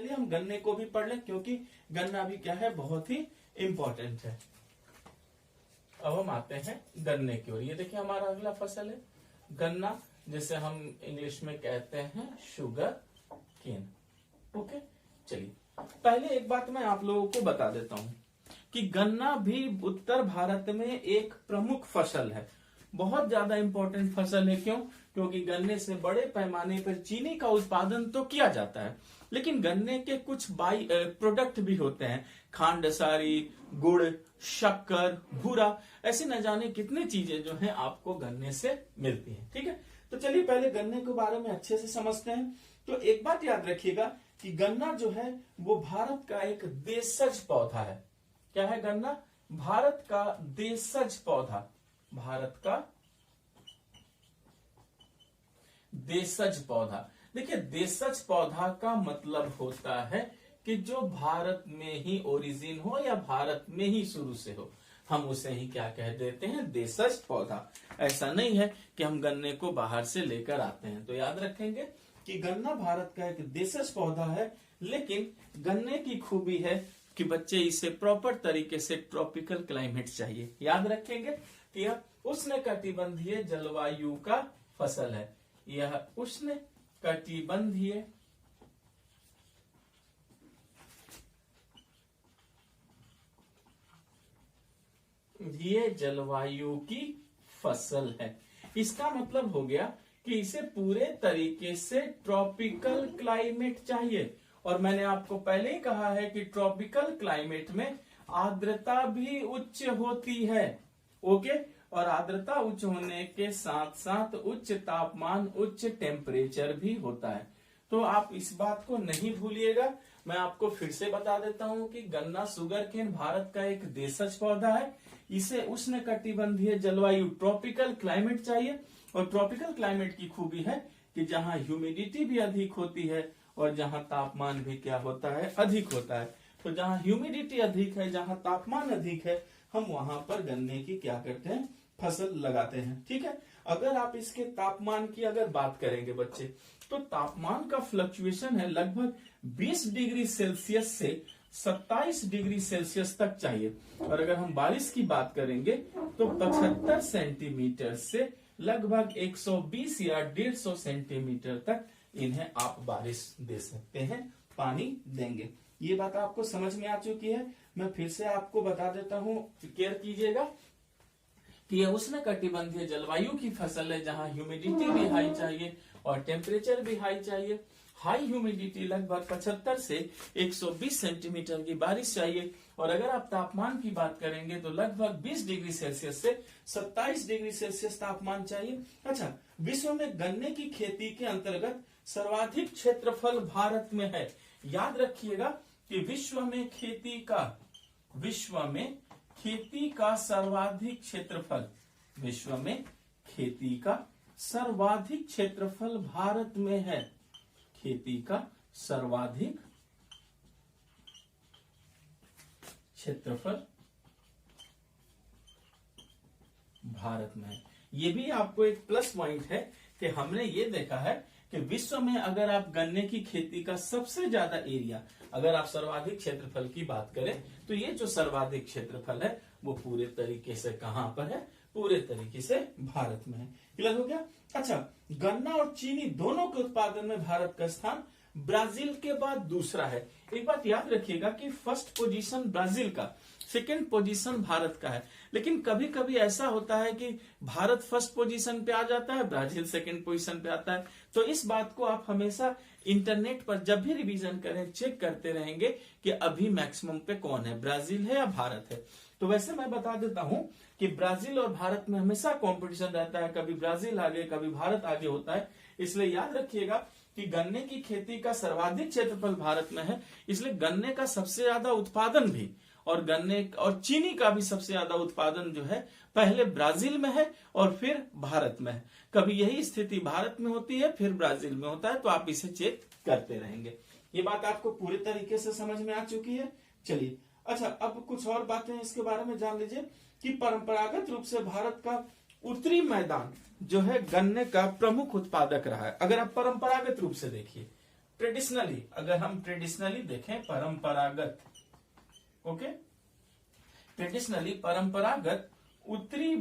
चलिए हम गन्ने को भी पढ़ लें, क्योंकि गन्ना भी क्या है, बहुत ही इंपॉर्टेंट है। अब हम आते हैं गन्ने की ओर। ये देखिए हमारा अगला फसल है गन्ना, जिसे हम इंग्लिश में कहते हैं शुगर केन। ओके, चलिए पहले एक बात मैं आप लोगों को बता देता हूं कि गन्ना भी उत्तर भारत में एक प्रमुख फसल है, बहुत ज्यादा इंपॉर्टेंट फसल है। क्यों? क्योंकि गन्ने से बड़े पैमाने पर चीनी का उत्पादन तो किया जाता है, लेकिन गन्ने के कुछ बाई प्रोडक्ट भी होते हैं, खांडसारी, गुड़, शक्कर, भूरा, ऐसे न जाने कितनी चीजें जो हैं आपको गन्ने से मिलती हैं। ठीक है, तो चलिए पहले गन्ने के बारे में अच्छे से समझते हैं। तो एक बात याद रखिएगा कि गन्ना जो है वो भारत का एक देशज पौधा है। क्या है गन्ना? भारत का देशज पौधा, भारत का देशज पौधा। देखिए देशज पौधा का मतलब होता है कि जो भारत में ही ओरिजिन हो या भारत में ही शुरू से हो, हम उसे ही क्या कह देते हैं, देशज पौधा। ऐसा नहीं है कि हम गन्ने को बाहर से लेकर आते हैं। तो याद रखेंगे कि गन्ना भारत का एक देशज पौधा है, लेकिन गन्ने की खूबी है कि बच्चे इसे प्रॉपर तरीके से ट्रॉपिकल क्लाइमेट चाहिए। याद रखेंगे कि यह उष्णकटिबंधीय जलवायु का फसल है। यह उष्णकटिबंधीय ये जलवायु की फसल है। इसका मतलब हो गया कि इसे पूरे तरीके से ट्रॉपिकल क्लाइमेट चाहिए। और मैंने आपको पहले ही कहा है कि ट्रॉपिकल क्लाइमेट में आर्द्रता भी उच्च होती है। ओके, और आर्द्रता उच्च होने के साथ साथ उच्च तापमान, उच्च टेम्परेचर भी होता है। तो आप इस बात को नहीं भूलिएगा। मैं आपको फिर से बता देता हूं कि गन्ना शुगर केन भारत का एक देशज पौधा है। इसे उष्णकटिबंधीय जलवायु ट्रॉपिकल क्लाइमेट चाहिए, और ट्रॉपिकल क्लाइमेट की खूबी है कि जहां ह्यूमिडिटी भी अधिक होती है और जहां तापमान भी क्या होता है, अधिक होता है। तो जहां ह्यूमिडिटी अधिक है, जहां तापमान अधिक है, हम वहां पर गन्ने की क्या करते हैं, फसल लगाते हैं। ठीक है, अगर आप इसके तापमान की अगर बात करेंगे बच्चे, तो तापमान का फ्लक्चुएशन है लगभग 20 डिग्री सेल्सियस से 27 डिग्री सेल्सियस तक चाहिए। और अगर हम बारिश की बात करेंगे तो 75 सेंटीमीटर से लगभग 120 या 150 सेंटीमीटर तक इन्हें आप बारिश दे सकते हैं, पानी देंगे। ये बात आपको समझ में आ चुकी है। मैं फिर से आपको बता देता हूं, केयर कीजिएगा कि यह उष्णकटिबंधीय जलवायु की फसल है, जहां ह्यूमिडिटी भी हाई चाहिए और टेम्परेचर भी हाई चाहिए। हाई ह्यूमिडिटी लगभग 75 से 120 सेंटीमीटर की बारिश चाहिए। और अगर आप तापमान की बात करेंगे तो लगभग 20 डिग्री सेल्सियस से 27 डिग्री सेल्सियस तापमान चाहिए। अच्छा, विश्व में गन्ने की खेती के अंतर्गत सर्वाधिक क्षेत्रफल भारत में है। याद रखिएगा कि विश्व में खेती का सर्वाधिक क्षेत्रफल, विश्व में खेती का सर्वाधिक क्षेत्रफल भारत में है। खेती का सर्वाधिक क्षेत्रफल भारत में है। ये भी आपको एक प्लस पॉइंट है कि हमने ये देखा है कि विश्व में अगर आप गन्ने की खेती का सबसे ज्यादा एरिया, अगर आप सर्वाधिक क्षेत्रफल की बात करें, तो ये जो सर्वाधिक क्षेत्रफल है वो पूरे तरीके से कहां पर है, पूरे तरीके से भारत में है। क्लियर हो गया? अच्छा, गन्ना और चीनी दोनों के उत्पादन में भारत का स्थान ब्राजील के बाद दूसरा है। एक बात याद रखिएगा कि फर्स्ट पोजीशन ब्राजील का, सेकंड पोजीशन भारत का है। लेकिन कभी कभी ऐसा होता है कि भारत फर्स्ट पोजीशन पे आ जाता है, ब्राजील सेकंड पोजीशन पे आता है। तो इस बात को आप हमेशा इंटरनेट पर जब भी रिवीजन करें, चेक करते रहेंगे कि अभी मैक्सिमम पे कौन है, ब्राजील है या भारत है। तो वैसे मैं बता देता हूं कि ब्राजील और भारत में हमेशा कंपटीशन रहता है, कभी ब्राजील आगे कभी भारत आगे होता है। इसलिए याद रखिएगा कि गन्ने की खेती का सर्वाधिक क्षेत्रफल भारत में है, इसलिए गन्ने का सबसे ज्यादा उत्पादन भी और गन्ने और चीनी का भी सबसे ज्यादा उत्पादन जो है पहले ब्राजील में है और फिर भारत में है। कभी यही स्थिति भारत में होती है फिर ब्राजील में होता है, तो आप इसे चेक करते रहेंगे। ये बात आपको पूरे तरीके से समझ में आ चुकी है। चलिए, अच्छा अब कुछ और बातें इसके बारे में जान लीजिए कि परंपरागत रूप से भारत का उत्तरी मैदान जो है गन्ने का प्रमुख उत्पादक रहा है। अगर आप परंपरागत रूप से देखिए, ट्रेडिशनली, अगर हम ट्रेडिशनली देखें, परंपरागत, ओके, ट्रेडिशनली परंपरागत उत्तरी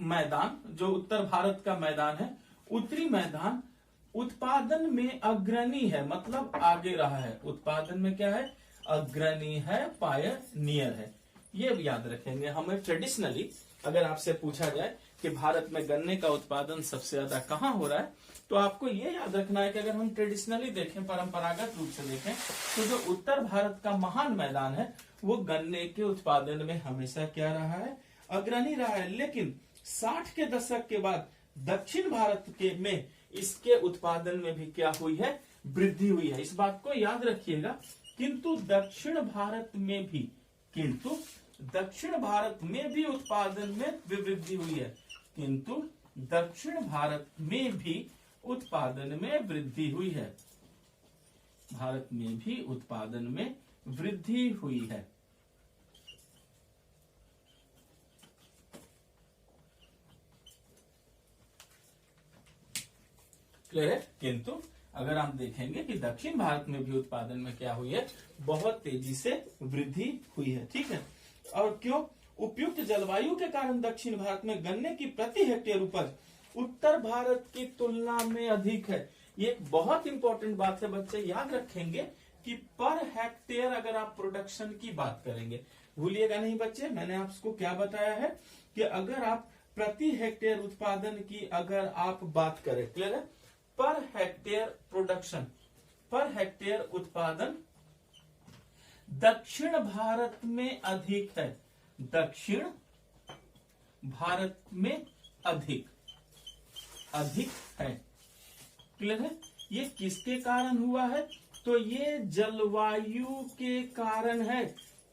मैदान, जो उत्तर भारत का मैदान है, उत्तरी मैदान उत्पादन में अग्रणी है, मतलब आगे रहा है। उत्पादन में क्या है? अग्रणी है, पायनियर है। ये याद रखेंगे हमें। ट्रेडिशनली अगर आपसे पूछा जाए कि भारत में गन्ने का उत्पादन सबसे ज्यादा कहाँ हो रहा है, तो आपको ये याद रखना है कि अगर हम ट्रेडिशनली देखें, परंपरागत रूप से देखें, तो जो उत्तर भारत का महान मैदान है वो गन्ने के उत्पादन में हमेशा क्या रहा है? अग्रणी रहा है। लेकिन 60 के दशक के बाद दक्षिण भारत के में इसके उत्पादन में भी क्या हुई है? वृद्धि हुई है। इस बात को याद रखिएगा। किंतु दक्षिण भारत में भी उत्पादन में वृद्धि हुई है। किंतु दक्षिण भारत में भी उत्पादन में वृद्धि हुई है। भारत में भी उत्पादन में वृद्धि हुई है। क्लियर है? किंतु अगर हम देखेंगे कि दक्षिण भारत में भी उत्पादन में क्या हुई है? बहुत तेजी से वृद्धि हुई है। ठीक है। और क्यों? उपयुक्त जलवायु के कारण दक्षिण भारत में गन्ने की प्रति हेक्टेयर उपज उत्तर भारत की तुलना में अधिक है। ये एक बहुत इंपॉर्टेंट बात है बच्चे, याद रखेंगे कि पर हेक्टेयर अगर आप प्रोडक्शन की बात करेंगे, भूलिएगा नहीं बच्चे, मैंने आपको क्या बताया है कि अगर आप प्रति हेक्टेयर उत्पादन की अगर आप बात करें, क्लियर है, per hectare production, per hectare उत्पादन दक्षिण भारत में अधिक है। दक्षिण भारत में अधिक है। क्लियर है? ये किसके कारण हुआ है? तो ये जलवायु के कारण है।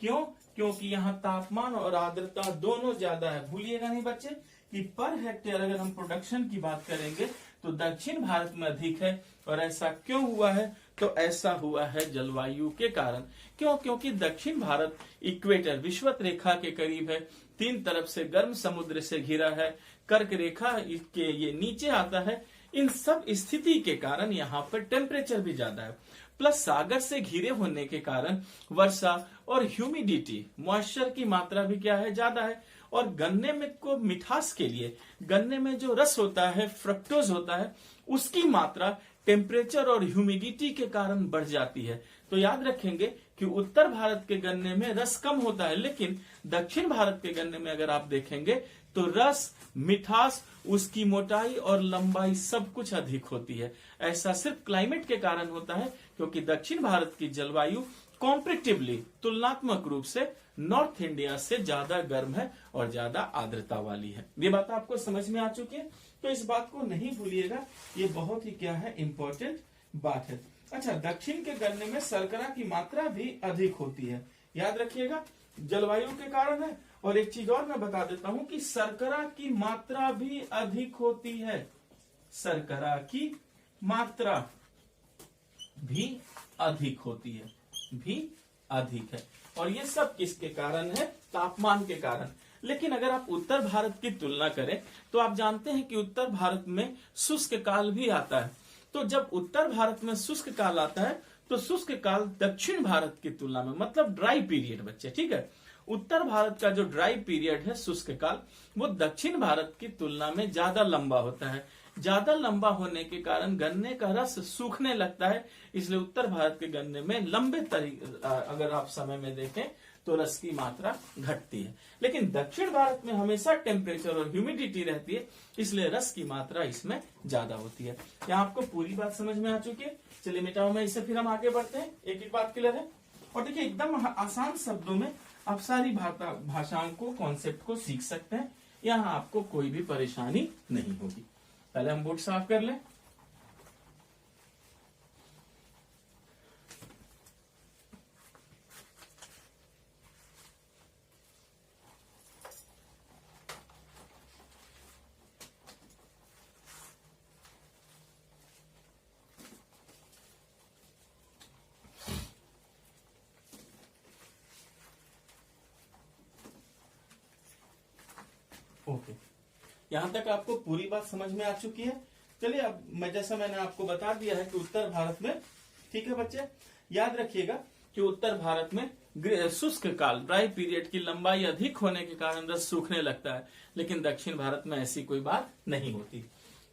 क्यों? क्योंकि यहाँ तापमान और आर्द्रता दोनों ज्यादा है। भूलिएगा नहीं बच्चे कि पर हेक्टेयर अगर हम प्रोडक्शन की बात करेंगे तो दक्षिण भारत में अधिक है। और ऐसा क्यों हुआ है? तो ऐसा हुआ है जलवायु के कारण। क्यों? क्योंकि दक्षिण भारत इक्वेटर, विषुवत रेखा के करीब है, तीन तरफ से गर्म समुद्र से घिरा है, कर्क रेखा के ये नीचे आता है। इन सब स्थिति के कारण यहाँ पर टेम्परेचर भी ज्यादा है, प्लस सागर से घिरे होने के कारण वर्षा और ह्यूमिडिटी, मॉइस्चर की मात्रा भी क्या है? ज्यादा है। और गन्ने में को मिठास के लिए गन्ने में जो रस होता है, फ्रक्टोज होता है, उसकी मात्रा टेम्परेचर और ह्यूमिडिटी के कारण बढ़ जाती है। तो याद रखेंगे कि उत्तर भारत के गन्ने में रस कम होता है, लेकिन दक्षिण भारत के गन्ने में अगर आप देखेंगे तो रस, मिठास, उसकी मोटाई और लंबाई सब कुछ अधिक होती है। ऐसा सिर्फ क्लाइमेट के कारण होता है, क्योंकि दक्षिण भारत की जलवायु कॉम्परेटिवली, तुलनात्मक रूप से नॉर्थ इंडिया से ज्यादा गर्म है और ज्यादा आर्द्रता वाली है। ये बात आपको समझ में आ चुकी है, तो इस बात को नहीं भूलिएगा, ये बहुत ही क्या है? इंपॉर्टेंट बात है। अच्छा, दक्षिण के गन्ने में शर्करा की मात्रा भी अधिक होती है। याद रखिएगा, जलवायु के कारण है। और एक चीज और मैं बता देता हूं कि शर्करा की मात्रा भी अधिक होती है। शर्करा की मात्रा भी अधिक होती है, भी अधिक है। और ये सब किसके कारण है? तापमान के कारण। लेकिन अगर आप उत्तर भारत की तुलना करें तो आप जानते हैं कि उत्तर भारत में शुष्क काल भी आता है। तो जब उत्तर भारत में शुष्क काल आता है तो शुष्क काल दक्षिण भारत की तुलना में, मतलब ड्राई पीरियड बच्चे, ठीक है, उत्तर भारत का जो ड्राई पीरियड है, शुष्क काल, वो दक्षिण भारत की तुलना में ज्यादा लंबा होता है। ज्यादा लंबा होने के कारण गन्ने का रस सूखने लगता है, इसलिए उत्तर भारत के गन्ने में लंबे अगर आप समय में देखें तो रस की मात्रा घटती है। लेकिन दक्षिण भारत में हमेशा टेम्परेचर और ह्यूमिडिटी रहती है, इसलिए रस की मात्रा इसमें ज्यादा होती है। क्या आपको पूरी बात समझ में आ चुकी है? चलिए मिटाओ में इसे, फिर हम आगे बढ़ते हैं। एक एक बात क्लियर है? और देखिए, एकदम आसान शब्दों में आप सारी भाषाओं को, कॉन्सेप्ट को सीख सकते हैं। यहाँ आपको कोई भी परेशानी नहीं होगी। पहले हम बोर्ड साफ कर लें। ओके, यहां तक आपको पूरी बात समझ में आ चुकी है। चलिए अब जैसा मैंने आपको बता दिया है कि उत्तर भारत में, ठीक है बच्चे, याद रखिएगा कि उत्तर भारत में शुष्क काल, ड्राई पीरियड की लंबाई अधिक होने के कारण रस सूखने लगता है, लेकिन दक्षिण भारत में ऐसी कोई बात नहीं होती।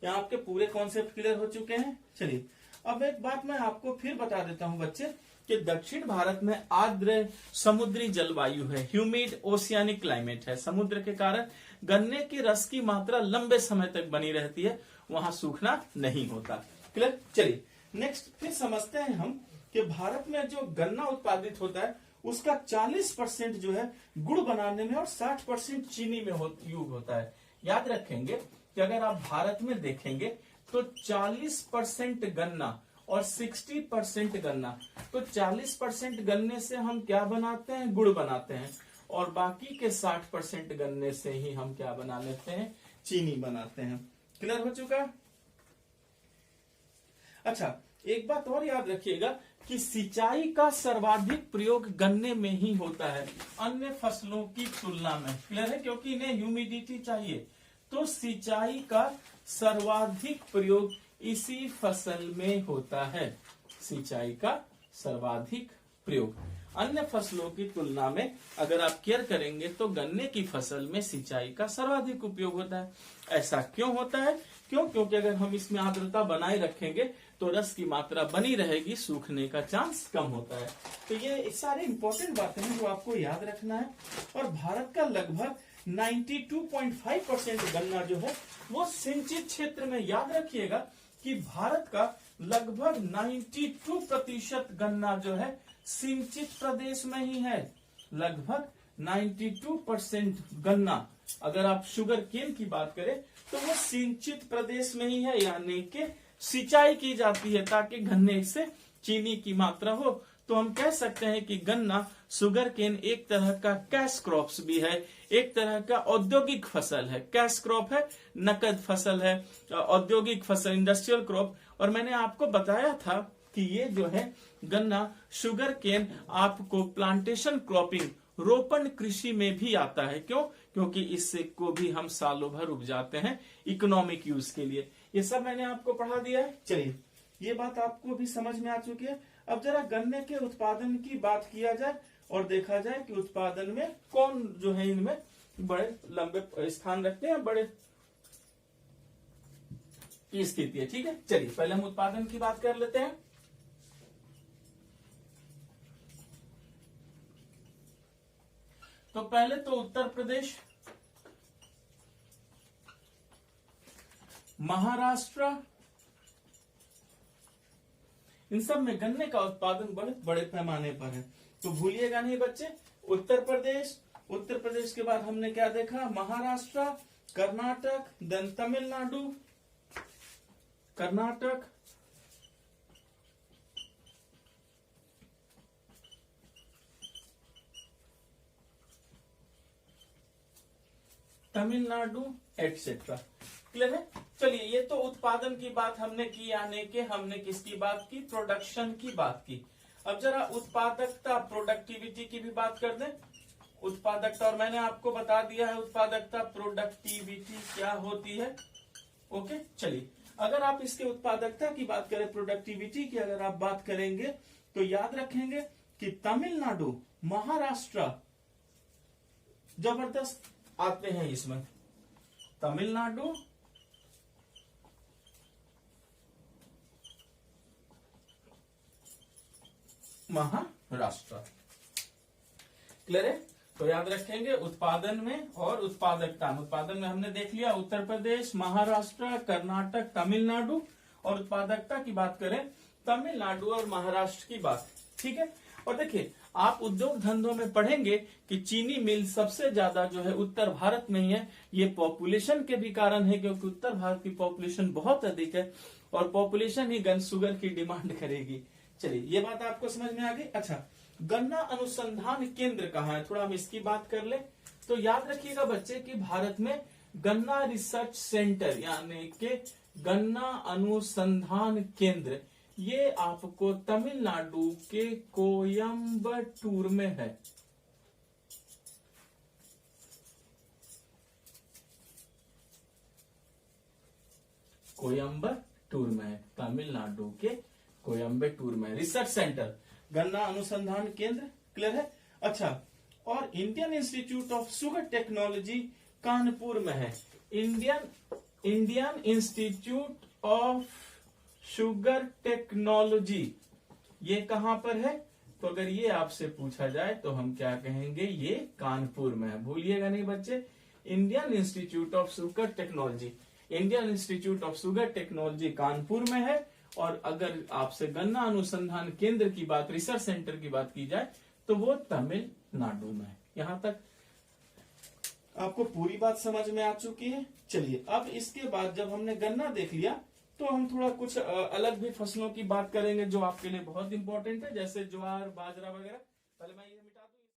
यहाँ आपके पूरे कॉन्सेप्ट क्लियर हो चुके हैं। चलिए अब एक बात मैं आपको फिर बता देता हूँ बच्चे कि दक्षिण भारत में आर्द्र समुद्री जलवायु है, ह्यूमिड ओशियानिक क्लाइमेट है। समुद्र के कारण गन्ने के रस की मात्रा लंबे समय तक बनी रहती है, वहां सूखना नहीं होता। क्लियर। चलिए नेक्स्ट फिर समझते हैं हम कि भारत में जो गन्ना उत्पादित होता है उसका 40% जो है गुड़ बनाने में और 60% चीनी में यूज होता है। याद रखेंगे कि अगर आप भारत में देखेंगे तो 40% गन्ना और 60% गन्ना, तो 40% गन्ने से हम क्या बनाते हैं, गुड़ बनाते हैं, और बाकी के 60% गन्ने से ही हम क्या बना लेते हैं, चीनी बनाते हैं। क्लियर हो चुका। अच्छा एक बात और याद रखिएगा कि सिंचाई का सर्वाधिक प्रयोग गन्ने में ही होता है अन्य फसलों की तुलना में। क्लियर है, क्योंकि इन्हें ह्यूमिडिटी चाहिए, तो सिंचाई का सर्वाधिक प्रयोग इसी फसल में होता है। सिंचाई का सर्वाधिक प्रयोग अन्य फसलों की तुलना में अगर आप केयर करेंगे तो गन्ने की फसल में सिंचाई का सर्वाधिक उपयोग होता है। ऐसा क्यों होता है? क्योंकि अगर हम इसमें आर्द्रता बनाए रखेंगे तो रस की मात्रा बनी रहेगी, सूखने का चांस कम होता है। तो ये सारे इंपॉर्टेंट बातें हैं जो आपको याद रखना है। और भारत का लगभग 92.5% गन्ना जो है वो सिंचित क्षेत्र में, याद रखिएगा कि भारत का लगभग 92% गन्ना जो है सिंचित प्रदेश में ही है। लगभग 92% गन्ना, अगर आप शुगर केन की बात करें तो वो सिंचित प्रदेश में ही है, यानी कि सिंचाई की जाती है ताकि गन्ने से चीनी की मात्रा हो। तो हम कह सकते हैं कि गन्ना, शुगर केन एक तरह का कैश क्रॉप्स भी है, एक तरह का औद्योगिक फसल है। कैश क्रॉप है, नकद फसल है, औद्योगिक फसल इंडस्ट्रियल क्रॉप। और मैंने आपको बताया था कि ये जो है गन्ना, शुगर केन आपको प्लांटेशन क्रॉपिंग, रोपण कृषि में भी आता है। क्यों? क्योंकि इससे को भी हम सालों भर उपजाते हैं इकोनॉमिक यूज के लिए। ये सब मैंने आपको पढ़ा दिया है। चलिए ये बात आपको भी समझ में आ चुकी है। अब जरा गन्ने के उत्पादन की बात किया जाए और देखा जाए कि उत्पादन में कौन जो है इनमें बड़े लंबे स्थान रखते हैं, बड़े की स्थिति है। ठीक है, चलिए पहले हम उत्पादन की बात कर लेते हैं। तो पहले तो उत्तर प्रदेश, महाराष्ट्र, इन सब में गन्ने का उत्पादन बड़े बड़े पैमाने पर है। तो भूलिएगा नहीं बच्चे, उत्तर प्रदेश के बाद हमने क्या देखा, Maharashtra, Karnataka, then Tamil Nadu, Karnataka, Tamil Nadu etcetera. Clear है। चलिए ये तो उत्पादन की बात हमने की, यानी कि हमने किसकी बात की, प्रोडक्शन की बात की। अब जरा उत्पादकता, प्रोडक्टिविटी की भी बात कर दें। उत्पादकता, और मैंने आपको बता दिया है उत्पादकता प्रोडक्टिविटी क्या होती है। ओके, चलिए अगर आप इसके उत्पादकता की बात करें, प्रोडक्टिविटी की अगर आप बात करेंगे तो याद रखेंगे कि तमिलनाडु, महाराष्ट्र जबरदस्त आते हैं इसमें। तमिलनाडु, महाराष्ट्र। क्लियर है। तो याद रखेंगे उत्पादन में और उत्पादकता। उत्पादन में हमने देख लिया उत्तर प्रदेश, महाराष्ट्र, कर्नाटक, तमिलनाडु। और उत्पादकता की बात करें, तमिलनाडु और महाराष्ट्र की बात। ठीक है। और देखिए आप उद्योग धंधों में पढ़ेंगे कि चीनी मिल सबसे ज्यादा जो है उत्तर भारत में ही है। ये पॉपुलेशन के भी कारण है, क्योंकि उत्तर भारत की पॉपुलेशन बहुत अधिक है और पॉपुलेशन ही गन शुगर की डिमांड करेगी। चलिए ये बात आपको समझ में आ गई। अच्छा, गन्ना अनुसंधान केंद्र कहाँ है, थोड़ा हम इसकी बात कर ले। तो याद रखिएगा बच्चे कि भारत में गन्ना रिसर्च सेंटर यानी कि गन्ना अनुसंधान केंद्र, ये आपको तमिलनाडु के कोयम्बटूर में है। कोयम्बटूर में है, तमिलनाडु के कोयम्बटूर में। रिसर्च सेंटर गन्ना अनुसंधान केंद्र, क्लियर है। अच्छा, और Indian institute of sugar technology Kanpur में है। Indian institute of sugar technology ये कहां पर है? तो अगर ये आपसे पूछा जाए तो हम क्या कहेंगे? ये कानपुर में है, भूलिएगा नहीं बच्चे। Indian institute of sugar technology, Indian institute of sugar technology Kanpur में है। और अगर आपसे गन्ना अनुसंधान केंद्र की बात, रिसर्च सेंटर की बात की जाए तो वो तमिलनाडु में है। यहां तक आपको पूरी बात समझ में आ चुकी है। चलिए, अब इसके बाद जब हमने गन्ना देख लिया तो हम थोड़ा कुछ अलग भी फसलों की बात करेंगे जो आपके लिए बहुत इंपॉर्टेंट है, जैसे ज्वार, बाजरा वगैरह। पहले मैं ये